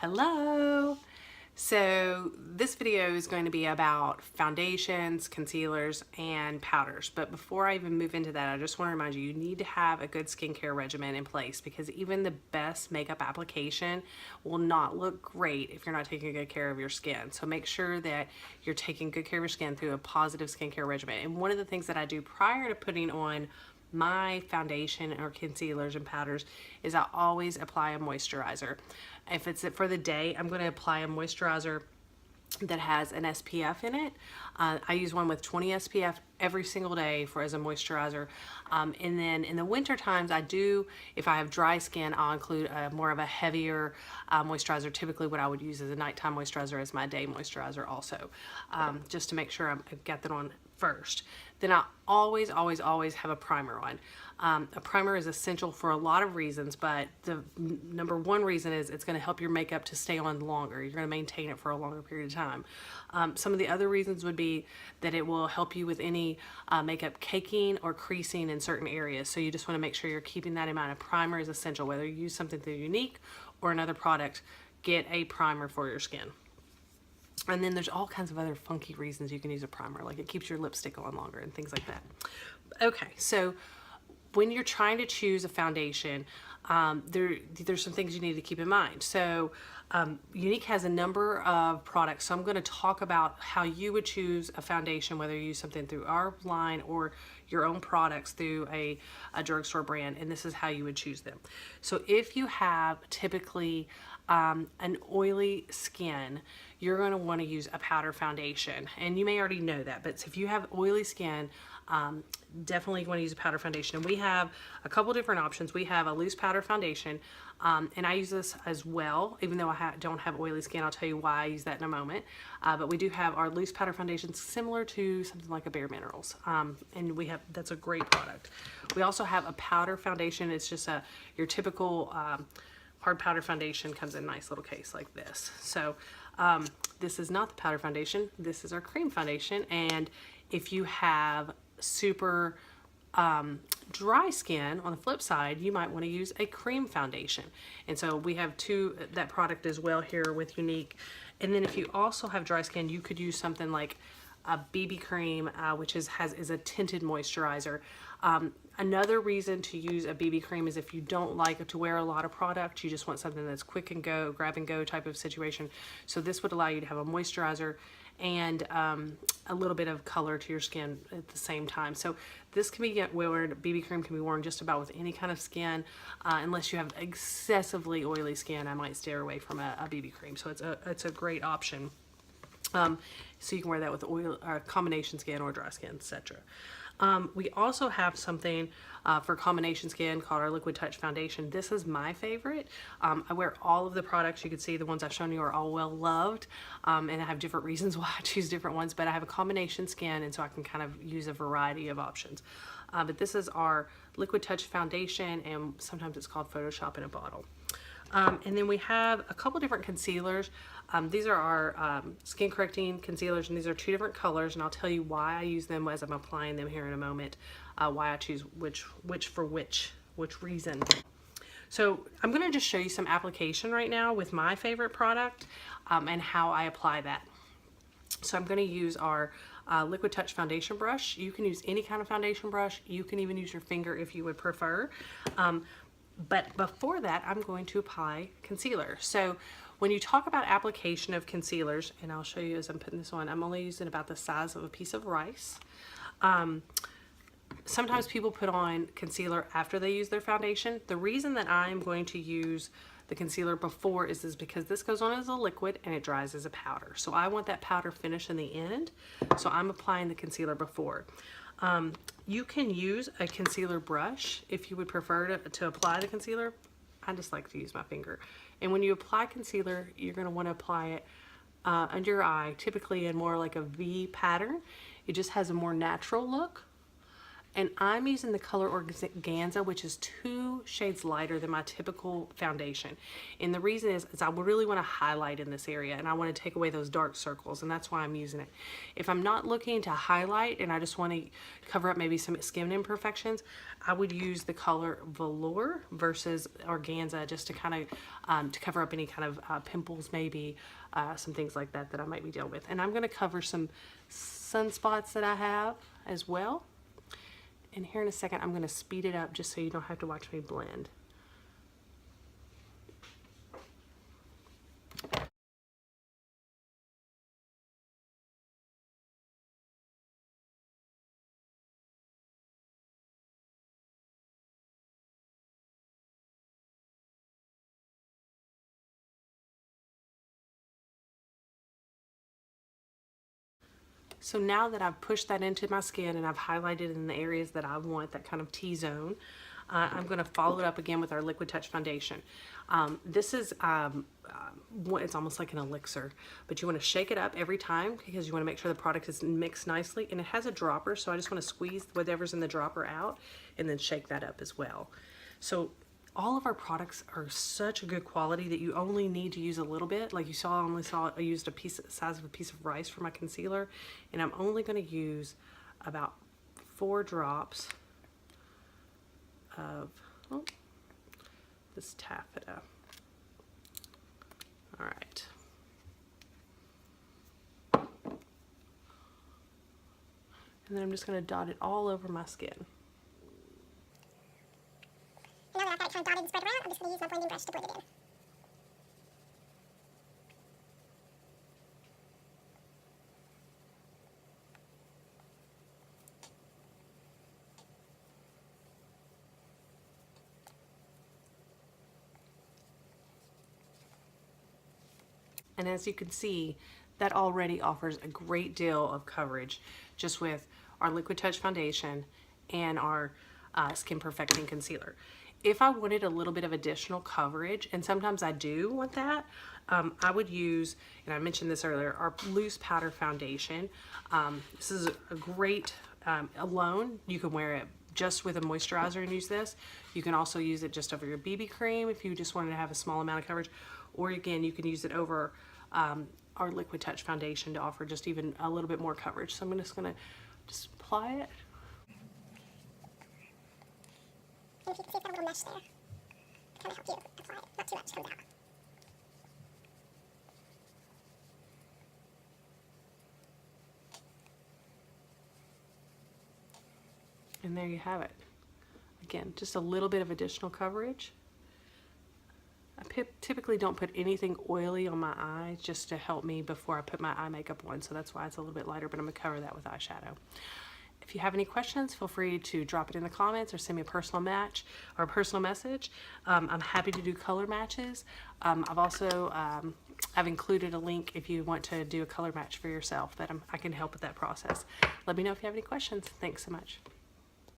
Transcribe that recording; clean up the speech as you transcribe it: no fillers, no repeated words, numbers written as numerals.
Hello! So this video is going to be about foundations, concealers, and powders. But before I even move into that, I just want to remind you, you need to have a good skincare regimen in place because even the best makeup application will not look great if you're not taking good care of your skin. So make sure that you're taking good care of your skin through a positive skincare regimen. And one of the things that I do prior to putting on my foundation or concealers and powders is I always apply a moisturizer. If it's for the day, I'm going to apply a moisturizer that has an SPF in it. I use one with 20 SPF every single day as a moisturizer. And then in the winter times, if I have dry skin, I'll include more of a heavier moisturizer. Typically what I would use as a nighttime moisturizer as my day moisturizer also, just to make sure I've got that on first. Then I always have a primer on. A primer is essential for a lot of reasons, but the number one reason is it's going to help your makeup to stay on longer. You're going to maintain it for a longer period of time. Some of the other reasons would be that it will help you with any makeup caking or creasing in certain areas. So you just want to make sure you're keeping that in mind. A primer is essential. Whether you use something through Younique or another product, get a primer for your skin. And then there's all kinds of other funky reasons you can use a primer, like it keeps your lipstick on longer and things like that. Okay, so when you're trying to choose a foundation, there's some things you need to keep in mind. So Younique has a number of products, so I'm going to talk about how you would choose a foundation, whether you use something through our line or your own products through a drugstore brand, and this is how you would choose them. So if you have typically an oily skin, you're going to want to use a powder foundation, and you may already know that, but if you have oily skin, definitely want to use a powder foundation. And we have a couple different options. We have a loose powder foundation, and I use this as well, even though I don't have oily skin. I'll tell you why I use that in a moment. But we do have our loose powder foundation similar to something like a Bare Minerals, and that's a great product. We also have a powder foundation. It's just your typical hard powder foundation, comes in a nice little case like this. So this is not the powder foundation. This is our cream foundation, and if you have super dry skin, on the flip side, you might want to use a cream foundation. And so we have that product as well here with Younique. And then if you also have dry skin, you could use something like a BB cream, which is a tinted moisturizer. Another reason to use a BB cream is if you don't like to wear a lot of product, you just want something that's quick and go, grab and go type of situation. So this would allow you to have a moisturizer and a little bit of color to your skin at the same time. So this can be worn, BB cream can be worn just about with any kind of skin, unless you have excessively oily skin. I might steer away from a BB cream. So it's a great option. So you can wear that with oil or combination skin or dry skin, etc. We also have something for combination skin called our Liquid Touch Foundation. This is my favorite. I wear all of the products. You can see the ones I've shown you are all well loved, and I have different reasons why I choose different ones, but I have a combination skin, and so I can kind of use a variety of options. But this is our Liquid Touch Foundation, and sometimes it's called Photoshop in a Bottle. And then we have a couple different concealers. These are our skin correcting concealers, and these are two different colors, and I'll tell you why I use them as I'm applying them here in a moment, why I choose which reason. So I'm going to just show you some application right now with my favorite product and how I apply that. So I'm going to use our Liquid Touch foundation brush. You can use any kind of foundation brush. You can even use your finger if you would prefer. But before that, I'm going to apply concealer. So when you talk about application of concealers, and I'll show you as I'm putting this on, I'm only using about the size of a piece of rice. Sometimes people put on concealer after they use their foundation. The reason that I'm going to use the concealer before is because this goes on as a liquid and it dries as a powder. So I want that powder finish in the end. So I'm applying the concealer before. You can use a concealer brush if you would prefer to apply the concealer. I just like to use my finger. And when you apply concealer, you're going to want to apply it under your eye, typically in more like a V pattern. It just has a more natural look. And I'm using the color Organza, which is 2 shades lighter than my typical foundation. And the reason is I really want to highlight in this area, and I want to take away those dark circles, and that's why I'm using it. If I'm not looking to highlight and I just want to cover up maybe some skin imperfections, I would use the color Velour versus Organza just to kind of to cover up any kind of pimples, maybe some things like that that I might be dealing with. And I'm going to cover some sunspots that I have as well. And here in a second, I'm going to speed it up just so you don't have to watch me blend. So now that I've pushed that into my skin and I've highlighted in the areas that I want, that kind of T-zone, I'm going to follow it up again with our Liquid Touch foundation. This is, it's almost like an elixir, but you want to shake it up every time because you want to make sure the product is mixed nicely. And it has a dropper, so I just want to squeeze whatever's in the dropper out and then shake that up as well. So all of our products are such a good quality that you only need to use a little bit. Like you saw, I used a piece the size of a piece of rice for my concealer, and I'm only going to use about 4 drops of this taffeta. All right. And then I'm just going to dot it all over my skin. Now that I've got it kind of dotted and spread around, I'm just going to use my blending brush to blend it in. And as you can see, that already offers a great deal of coverage just with our Liquid Touch foundation and our Skin Perfecting Concealer. If I wanted a little bit of additional coverage, and sometimes I do want that, I would use, and I mentioned this earlier, our loose powder foundation. This is a great, alone, you can wear it just with a moisturizer and use this. You can also use it just over your BB cream if you just wanted to have a small amount of coverage. Or again, you can use it over our Liquid Touch foundation to offer just even a little bit more coverage. So I'm just gonna apply it. And if you can see it's got a little mesh there, to kind of help you apply it. Not too much comes out. And there you have it. Again, just a little bit of additional coverage. I typically don't put anything oily on my eyes just to help me before I put my eye makeup on, so that's why it's a little bit lighter, but I'm going to cover that with eyeshadow. If you have any questions, feel free to drop it in the comments or send me a personal match or a personal message. I'm happy to do color matches. I've also I've included a link if you want to do a color match for yourself, that I can help with that process. Let me know if you have any questions. Thanks so much.